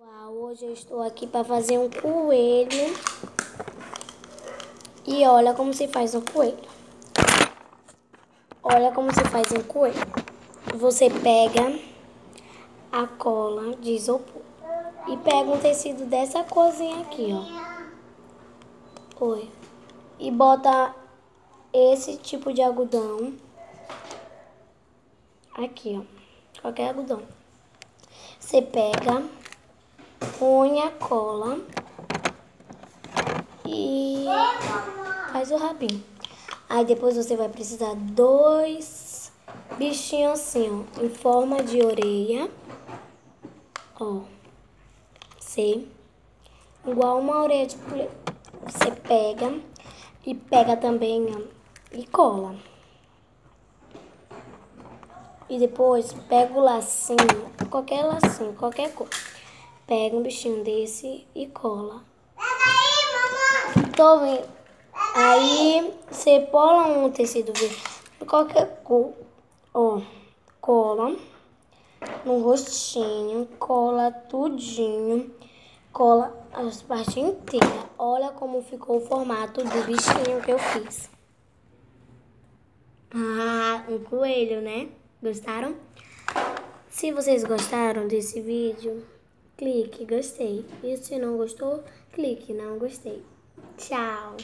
Uau, hoje eu estou aqui para fazer um coelho. E olha como se faz um coelho. Olha como se faz um coelho. Você pega a cola de isopor e pega um tecido dessa corzinha aqui, ó. Oi. E bota esse tipo de algodão aqui, ó. Qualquer algodão. Você pega, põe a cola e faz o rabinho. Aí depois você vai precisar dois bichinhos assim, ó, em forma de orelha. Ó. Igual uma orelha de colher. Você pega e pega também, ó, e cola. E depois pega o lacinho, qualquer lacinho, qualquer cor. Pega um bichinho desse e cola. Pega aí, mamãe! Tô vendo. Aí você cola um tecido verde, qualquer cor, ó, cola no rostinho, cola tudinho, cola as partes inteiras. Olha como ficou o formato do bichinho que eu fiz. Ah, um coelho, né? Gostaram? Se vocês gostaram desse vídeo, clique gostei. E se não gostou, clique não gostei. Tchau!